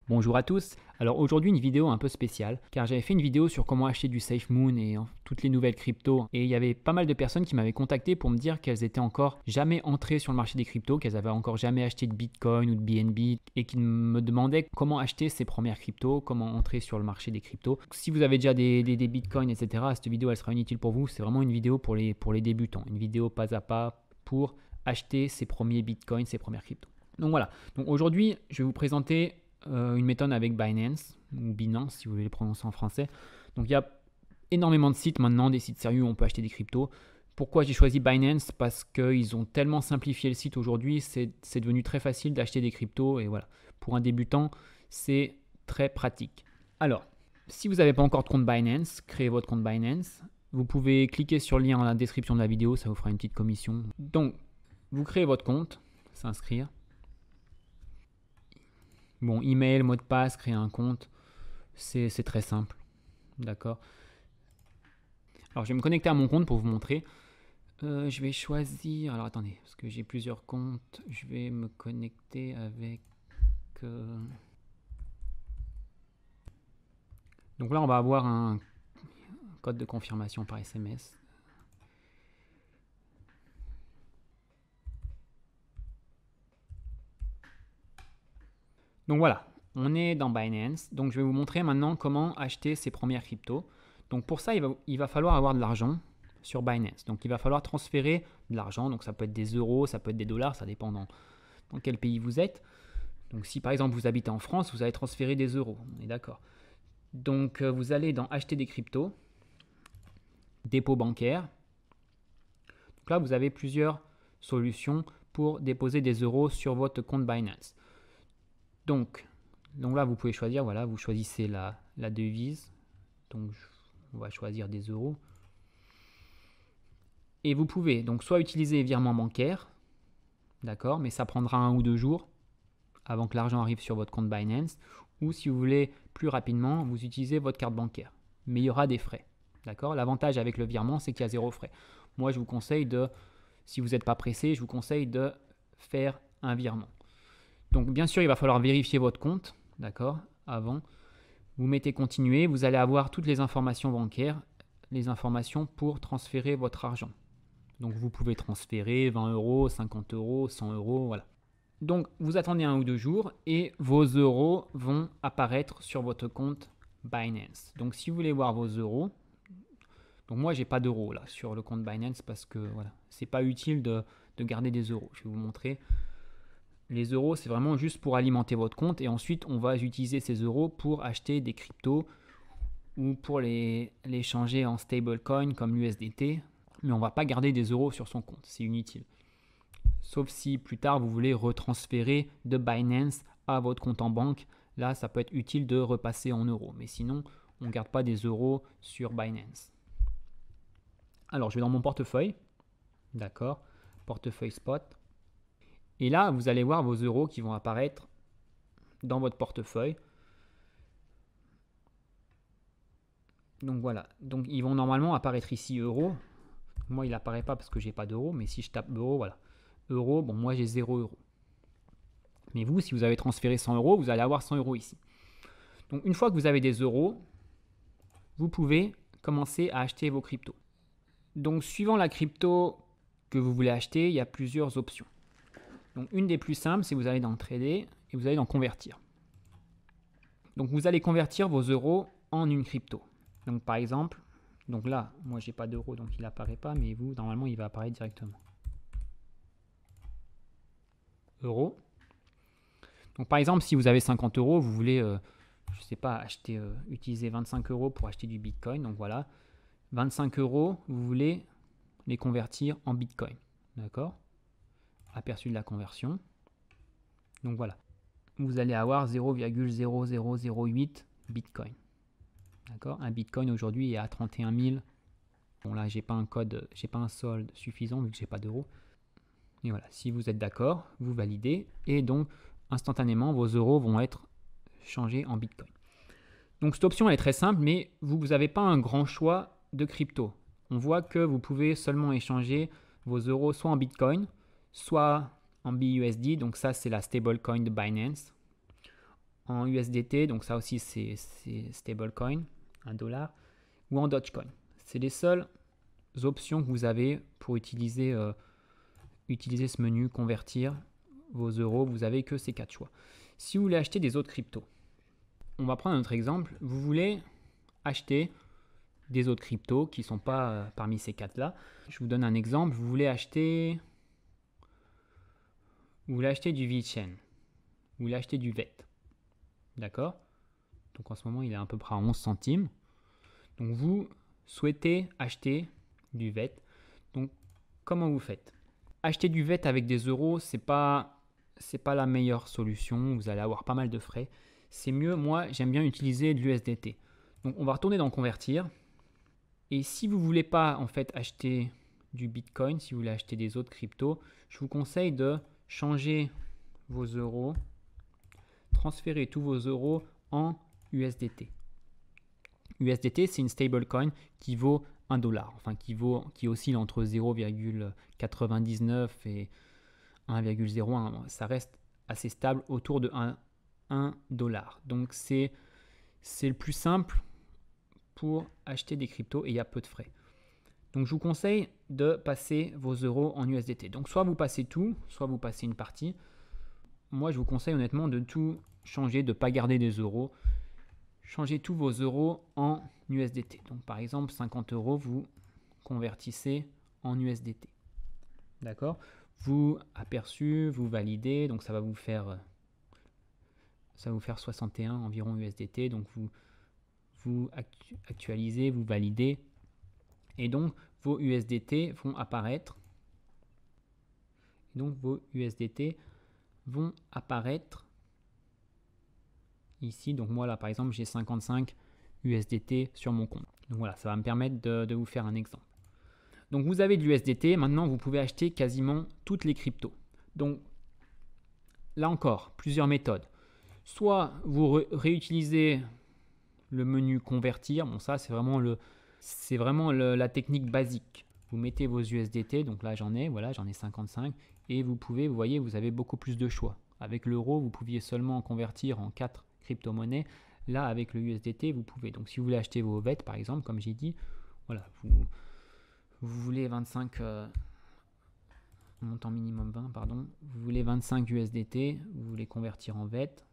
Bonjour à tous. Alors aujourd'hui une vidéo un peu spéciale car j'avais fait une vidéo sur comment acheter du SafeMoon et toutes les nouvelles cryptos et il y avait pas mal de personnes qui m'avaient contacté pour me dire qu'elles étaient encore jamais entrées sur le marché des cryptos, qu'elles avaient encore jamais acheté de Bitcoin ou de BNB et qui me demandaient comment acheter ces premières cryptos, comment entrer sur le marché des cryptos. Si vous avez déjà des Bitcoins etc, cette vidéo elle sera inutile pour vous, c'est vraiment une vidéo pour les débutants, une vidéo pas à pas pour acheter ses premiers Bitcoins, ses premières cryptos. Donc voilà, donc aujourd'hui je vais vous présenter une méthode avec Binance, ou Binance si vous voulez le prononcer en français. Donc il y a énormément de sites maintenant, des sites sérieux où on peut acheter des cryptos. Pourquoi j'ai choisi Binance? Parce qu'ils ont tellement simplifié le site aujourd'hui, c'est devenu très facile d'acheter des cryptos et voilà. Pour un débutant, c'est très pratique. Alors, si vous n'avez pas encore de compte Binance, créez votre compte Binance. Vous pouvez cliquer sur le lien dans la description de la vidéo, ça vous fera une petite commission. Donc, vous créez votre compte, s'inscrire. Bon, email, mot de passe, créer un compte, c'est très simple. D'accord. Alors, je vais me connecter à mon compte pour vous montrer. Je vais choisir. Alors, attendez, parce que j'ai plusieurs comptes. Je vais me connecter avec. Donc là, on va avoir un code de confirmation par SMS. Donc voilà, on est dans Binance. Donc je vais vous montrer maintenant comment acheter ces premières cryptos. Donc pour ça, il va falloir avoir de l'argent sur Binance. Donc il va falloir transférer de l'argent. Donc ça peut être des euros, ça peut être des dollars, ça dépend dans quel pays vous êtes. Donc si par exemple vous habitez en France, vous allez transférer des euros. On est d'accord. Donc vous allez dans acheter des cryptos, dépôt bancaire. Donc là, vous avez plusieurs solutions pour déposer des euros sur votre compte Binance. Donc là, vous pouvez choisir, voilà, vous choisissez la devise. Donc, on va choisir des euros. Et vous pouvez donc soit utiliser virement bancaire, d'accord, mais ça prendra 1 ou 2 jours avant que l'argent arrive sur votre compte Binance. Ou si vous voulez plus rapidement, vous utilisez votre carte bancaire. Mais il y aura des frais, d'accord. L'avantage avec le virement, c'est qu'il y a 0 frais. Moi, je vous conseille si vous n'êtes pas pressé, je vous conseille de faire un virement. Donc, bien sûr, il va falloir vérifier votre compte, d'accord, avant. Vous mettez continuer, vous allez avoir toutes les informations bancaires, les informations pour transférer votre argent. Donc vous pouvez transférer 20 euros, 50 euros, 100 euros, voilà. Donc vous attendez 1 ou 2 jours et vos euros vont apparaître sur votre compte Binance. Donc si vous voulez voir vos euros, donc moi j'ai pas d'euros là sur le compte Binance parce que voilà, c'est pas utile de garder des euros. Je vais vous montrer. Les euros, c'est vraiment juste pour alimenter votre compte et ensuite on va utiliser ces euros pour acheter des cryptos ou pour les changer en stablecoin comme l'USDT, mais on ne va pas garder des euros sur son compte, c'est inutile. Sauf si plus tard vous voulez retransférer de Binance à votre compte en banque, là ça peut être utile de repasser en euros, mais sinon on ne garde pas des euros sur Binance. Alors je vais dans mon portefeuille, d'accord, portefeuille spot. Et là, vous allez voir vos euros qui vont apparaître dans votre portefeuille. Donc voilà, donc ils vont normalement apparaître ici euros. Moi, il n'apparaît pas parce que j'ai pas d'euros, mais si je tape euros, voilà. Euros, bon, moi j'ai 0 euros. Mais vous, si vous avez transféré 100 euros, vous allez avoir 100 euros ici. Donc une fois que vous avez des euros, vous pouvez commencer à acheter vos cryptos. Donc suivant la crypto que vous voulez acheter, il y a plusieurs options. Donc une des plus simples, c'est vous allez dans Trader et vous allez dans Convertir. Donc vous allez convertir vos euros en une crypto. Donc par exemple, donc là, moi j'ai pas d'euros donc il n'apparaît pas, mais vous, normalement il va apparaître directement. Euros. Donc par exemple, si vous avez 50 euros, vous voulez, je ne sais pas, utiliser 25 euros pour acheter du Bitcoin. Donc voilà, 25 euros, vous voulez les convertir en Bitcoin. D'accord? Aperçu de la conversion. Donc voilà. Vous allez avoir 0,0008 Bitcoin. D'accord? Un Bitcoin aujourd'hui est à 31 000. Bon là, j'ai pas un code, j'ai pas un solde suffisant vu que j'ai pas d'euros. Et voilà, si vous êtes d'accord, vous validez et donc instantanément vos euros vont être changés en Bitcoin. Donc cette option elle est très simple, mais vous n'avez pas un grand choix de crypto. On voit que vous pouvez seulement échanger vos euros soit en Bitcoin, soit en BUSD, donc ça c'est la stablecoin de Binance, en USDT, donc ça aussi c'est stablecoin, $1, ou en Dogecoin. C'est les seules options que vous avez pour utiliser ce menu, convertir vos euros. Vous avez que ces 4 choix. Si vous voulez acheter des autres cryptos, on va prendre un autre exemple. Vous voulez acheter des autres cryptos qui ne sont pas parmi ces 4 là. Je vous donne un exemple. Vous voulez acheter du VeChain. Vous voulez acheter du VET. D'accord? Donc en ce moment, il est à peu près à 11 centimes. Donc vous souhaitez acheter du VET. Donc comment vous faites? Acheter du VET avec des euros, c'est pas la meilleure solution. Vous allez avoir pas mal de frais. C'est mieux, moi j'aime bien utiliser de l'USDT. Donc on va retourner dans convertir. Et si vous voulez pas en fait acheter du Bitcoin, si vous voulez acheter des autres cryptos, je vous conseille de changer vos euros, transférer tous vos euros en USDT. USDT, c'est une stablecoin qui vaut $1, enfin qui oscille entre 0,99 et 1,01. Ça reste assez stable autour de $1. Donc c'est le plus simple pour acheter des cryptos et il y a peu de frais. Donc je vous conseille de passer vos euros en USDT. Donc soit vous passez tout, soit vous passez une partie. Moi je vous conseille honnêtement de tout changer, de ne pas garder des euros. Changez tous vos euros en USDT. Donc par exemple 50 euros, vous convertissez en USDT. D'accord? Vous aperçu, vous validez, donc ça va vous faire 61 environ USDT. Donc vous actualisez, vous validez. Et donc vos USDT vont apparaître. Ici. Donc moi là par exemple j'ai 55 USDT sur mon compte. Donc voilà, ça va me permettre de vous faire un exemple. Donc vous avez de l'USDT, maintenant vous pouvez acheter quasiment toutes les cryptos. Donc là encore, plusieurs méthodes. Soit vous réutilisez le menu convertir, bon ça c'est vraiment la technique basique. Vous mettez vos USDT, donc là j'en ai 55, et vous voyez, vous avez beaucoup plus de choix. Avec l'euro, vous pouviez seulement convertir en 4 crypto-monnaies. Là, avec le USDT, vous pouvez. Donc si vous voulez acheter vos VET, par exemple, comme j'ai dit, voilà, vous voulez 25, montant minimum 20, pardon, vous voulez 25 USDT, vous voulez convertir en VET.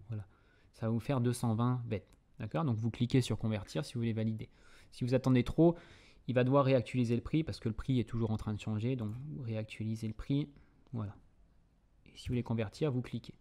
Voilà, ça va vous faire 220 VET. D'accord? Donc vous cliquez sur convertir si vous voulez valider. Si vous attendez trop, il va devoir réactualiser le prix parce que le prix est toujours en train de changer. Donc vous réactualisez le prix. Voilà. Et si vous voulez convertir, vous cliquez.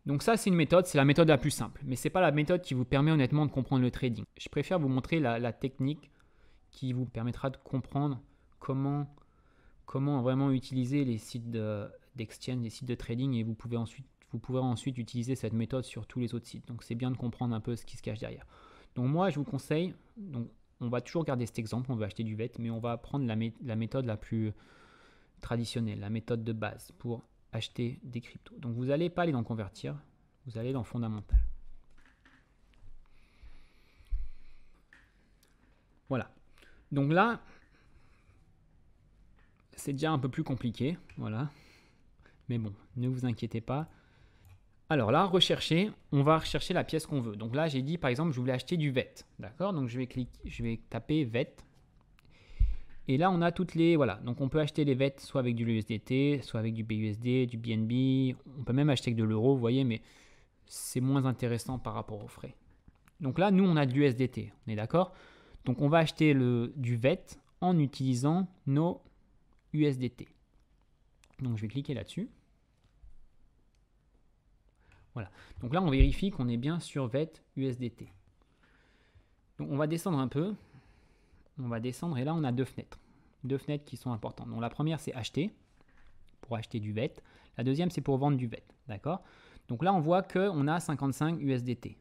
Donc ça, c'est une méthode, c'est la méthode la plus simple. Mais ce n'est pas la méthode qui vous permet honnêtement de comprendre le trading. Je préfère vous montrer la technique qui vous permettra de comprendre comment vraiment utiliser les sites d'exchange, les sites de trading, et vous pourrez ensuite utiliser cette méthode sur tous les autres sites. Donc c'est bien de comprendre un peu ce qui se cache derrière. Donc moi, je vous conseille, donc on va toujours garder cet exemple, on veut acheter du VET, mais on va prendre la méthode la plus traditionnelle, la méthode de base pour acheter des cryptos. Donc vous n'allez pas aller dans convertir, vous allez dans fondamental. Voilà. Donc là, c'est déjà un peu plus compliqué, voilà. Mais bon, ne vous inquiétez pas. Alors là, on va rechercher la pièce qu'on veut. Donc là, j'ai dit par exemple, je voulais acheter du VET. D'accord? Donc je vais taper VET. Et là, on a toutes les... Voilà, donc on peut acheter les VET soit avec du USDT, soit avec du BUSD, du BNB. On peut même acheter avec de l'euro, vous voyez, mais c'est moins intéressant par rapport aux frais. Donc là, nous, on a de l'USDT, on est d'accord? Donc on va acheter du VET en utilisant nos USDT. Donc je vais cliquer là-dessus. Voilà. Donc là, on vérifie qu'on est bien sur VET USDT. Donc on va descendre un peu. On va descendre et là, on a deux fenêtres. Deux fenêtres qui sont importantes. Donc la première, c'est acheter, pour acheter du VET. La deuxième, c'est pour vendre du VET. D'accord? Donc là, on voit qu'on a 55 USDT.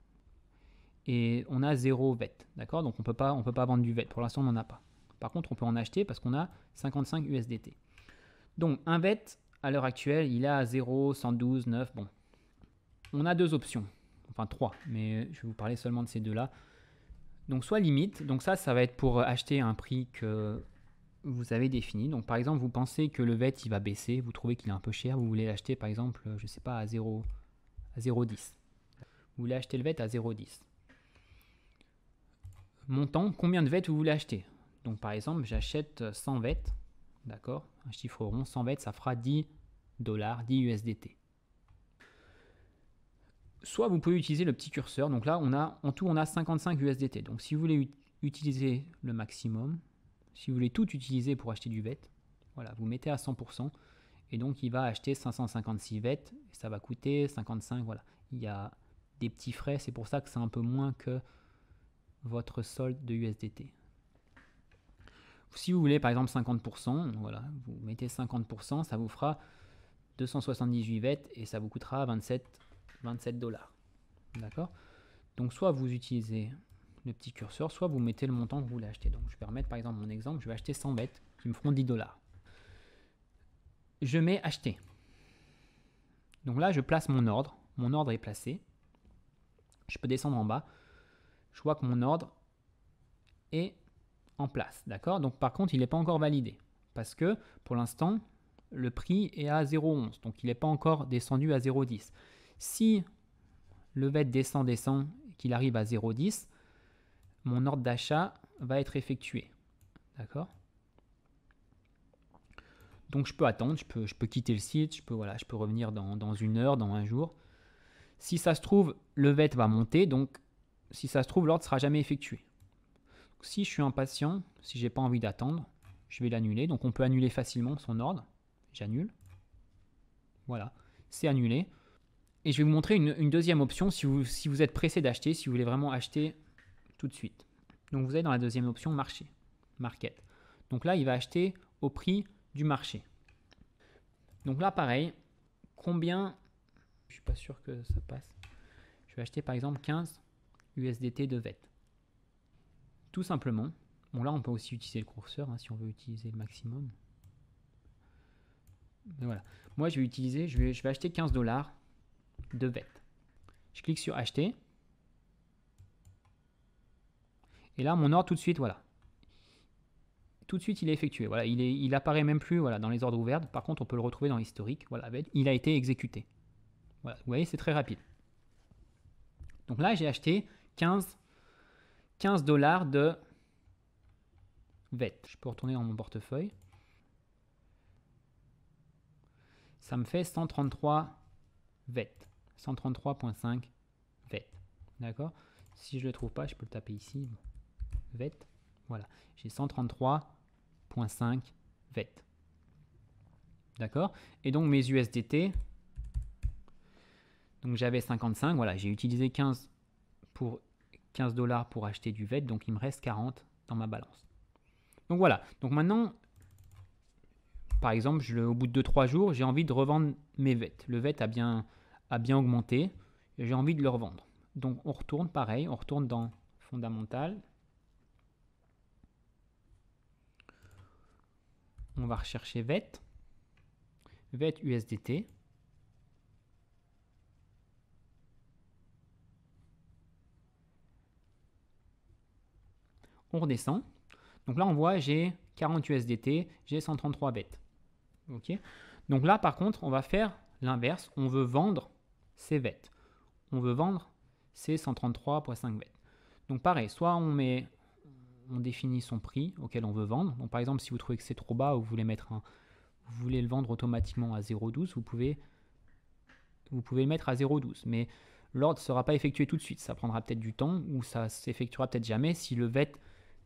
Et on a 0 VET. D'accord? Donc on ne peut pas vendre du VET. Pour l'instant, on n'en a pas. Par contre, on peut en acheter parce qu'on a 55 USDT. Donc un VET, à l'heure actuelle, il est à 0, 112, 9. Bon. On a deux options. Enfin 3. Mais je vais vous parler seulement de ces deux-là. Donc soit limite, donc ça va être pour acheter à un prix que vous avez défini. Donc par exemple, vous pensez que le VET il va baisser, vous trouvez qu'il est un peu cher, vous voulez l'acheter par exemple, je sais pas, à 0,10. Vous voulez acheter le VET à 0,10. Montant, combien de VET vous voulez acheter? Donc par exemple, j'achète 100 VET, d'accord? Un chiffre rond, 100 VET, ça fera 10 $, 10 USDT. Soit vous pouvez utiliser le petit curseur. Donc là, en tout, on a 55 USDT. Donc si vous voulez utiliser le maximum, si vous voulez tout utiliser pour acheter du VET, voilà, vous mettez à 100%. Et donc, il va acheter 556 VET. Et ça va coûter 55. Voilà. Il y a des petits frais. C'est pour ça que c'est un peu moins que votre solde de USDT. Si vous voulez, par exemple, 50%, voilà, vous mettez 50%, ça vous fera 278 VET et ça vous coûtera 27 $. D'accord? Donc, soit vous utilisez le petit curseur, soit vous mettez le montant que vous voulez acheter. Donc, je vais remettre par exemple mon exemple, je vais acheter 100 VET qui me feront 10 $. Je mets acheter. Donc là, je place mon ordre. Mon ordre est placé. Je peux descendre en bas. Je vois que mon ordre est en place. D'accord? Donc par contre, il n'est pas encore validé. Parce que pour l'instant, le prix est à 0,11. Donc il n'est pas encore descendu à 0,10. Si le VET descend, et qu'il arrive à 0,10, mon ordre d'achat va être effectué. D'accord? Donc je peux attendre, je peux quitter le site, je peux revenir dans une heure, dans un jour. Si ça se trouve, le VET va monter, donc si ça se trouve, l'ordre ne sera jamais effectué. Donc, si je suis impatient, si je n'ai pas envie d'attendre, je vais l'annuler. Donc on peut annuler facilement son ordre. J'annule. Voilà, c'est annulé. Et je vais vous montrer une deuxième option si vous êtes pressé d'acheter, si vous voulez vraiment acheter tout de suite. Donc vous allez dans la deuxième option, marché, market. Donc là, il va acheter au prix du marché. Donc là, pareil, combien, je suis pas sûr que ça passe. Je vais acheter par exemple 15 USDT de VET. Tout simplement. Bon là, on peut aussi utiliser le curseur si on veut utiliser le maximum. Mais voilà. Moi, je vais acheter 15 $ de VET. Je clique sur acheter. Et là, mon ordre tout de suite, voilà. Tout de suite, il est effectué. Voilà, il apparaît même plus dans les ordres ouverts. Par contre, on peut le retrouver dans l'historique. Voilà, il a été exécuté. Voilà, vous voyez, c'est très rapide. Donc là, j'ai acheté 15 $, de VET. Je peux retourner dans mon portefeuille. Ça me fait 133 VET. 133.5 VET. D'accord? Si je ne le trouve pas, je peux le taper ici. VET. Voilà, j'ai 133.5 VET. D'accord? Et donc mes USDT, donc j'avais 55, voilà, j'ai utilisé 15 $ pour acheter du VET, donc il me reste 40 dans ma balance. Donc voilà, donc maintenant, par exemple, au bout de 2-3 jours, j'ai envie de revendre mes VET. Le VET a bien augmenté, et j'ai envie de le revendre. Donc on retourne pareil, on retourne dans fondamental. On va rechercher VET USDT. On redescend. Donc là, on voit, j'ai 40 USDT, j'ai 133 VET. OK. Donc là, par contre, on va faire l'inverse. On veut vendre ces VET. On veut vendre ces 133.5 VET. Donc pareil, soit on définit son prix auquel on veut vendre. Donc par exemple, si vous trouvez que c'est trop bas ou vous voulez le vendre automatiquement à 0,12, vous pouvez le mettre à 0,12. Mais l'ordre ne sera pas effectué tout de suite. Ça prendra peut-être du temps ou ça s'effectuera peut-être jamais si le VET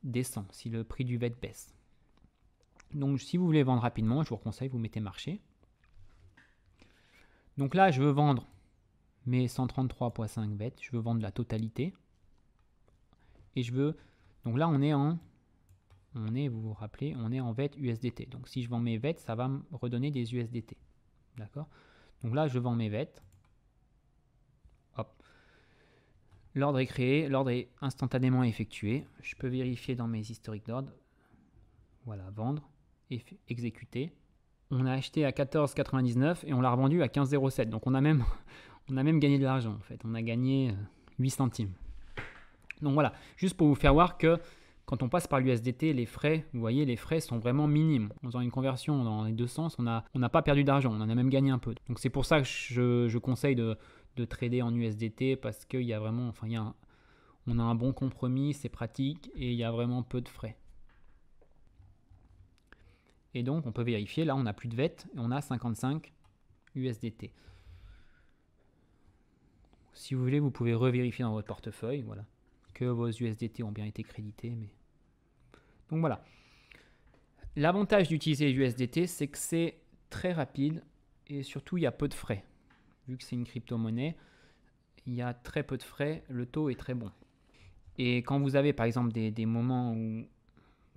descend, si le prix du VET baisse. Donc si vous voulez vendre rapidement, je vous conseille, vous mettez marché. Donc là, je veux vendre mes 133.5 VET. Je veux vendre la totalité. Et je veux... Donc là, vous vous rappelez, on est en VET USDT. Donc si je vends mes VET, ça va me redonner des USDT. D'accord? Donc là, je vends mes VET. Hop. L'ordre est créé, l'ordre est instantanément effectué. Je peux vérifier dans mes historiques d'ordre. Voilà, vendre, exécuter. On a acheté à 14,99 et on l'a revendu à 15,07. Donc on a même gagné de l'argent en fait. On a gagné 8 centimes. Donc voilà, juste pour vous faire voir que Quand on passe par l'USDT, les frais, vous voyez, les frais sont vraiment minimes. En faisant une conversion dans les deux sens, on n'a pas perdu d'argent, on en a même gagné un peu. Donc c'est pour ça que je conseille de trader en USDT parce qu'il y a vraiment, enfin, on a un bon compromis, c'est pratique et il y a vraiment peu de frais. Et donc on peut vérifier, là on n'a plus de VET et on a 55 USDT. Si vous voulez, vous pouvez revérifier dans votre portefeuille, voilà, que vos USDT ont bien été crédités. Donc voilà. L'avantage d'utiliser USDT, c'est que c'est très rapide et surtout il y a peu de frais. Vu que c'est une crypto-monnaie, il y a très peu de frais, le taux est très bon. Et quand vous avez par exemple des moments où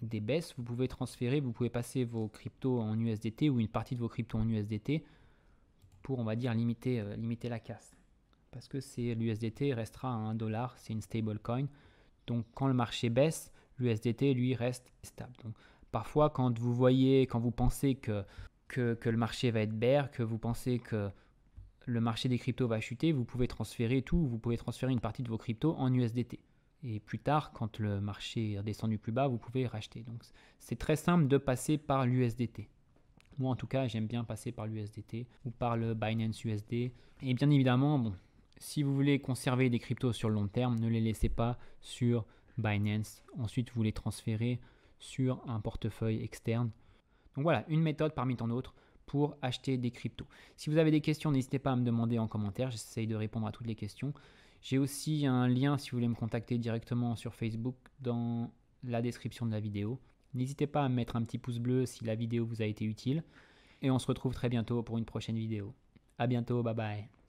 des baisses, vous pouvez transférer, vous pouvez passer vos cryptos en USDT ou une partie de vos cryptos en USDT pour, on va dire, limiter la casse. Parce que l'USDT restera à $1, c'est une stablecoin. Donc quand le marché baisse, l'USDT lui reste stable. Donc, parfois quand vous pensez que le marché va être bear, que vous pensez que le marché des cryptos va chuter, vous pouvez transférer une partie de vos cryptos en USDT. Et plus tard, quand le marché est redescendu plus bas, vous pouvez racheter. Donc c'est très simple de passer par l'USDT. Moi en tout cas, j'aime bien passer par l'USDT ou par le Binance USD. Et bien évidemment, bon, si vous voulez conserver des cryptos sur le long terme, ne les laissez pas sur Binance. Ensuite, vous les transférez sur un portefeuille externe. Donc voilà, une méthode parmi tant d'autres pour acheter des cryptos. Si vous avez des questions, n'hésitez pas à me demander en commentaire. J'essaye de répondre à toutes les questions. J'ai aussi un lien si vous voulez me contacter directement sur Facebook dans la description de la vidéo. N'hésitez pas à mettre un petit pouce bleu si la vidéo vous a été utile. Et on se retrouve très bientôt pour une prochaine vidéo. À bientôt, bye bye.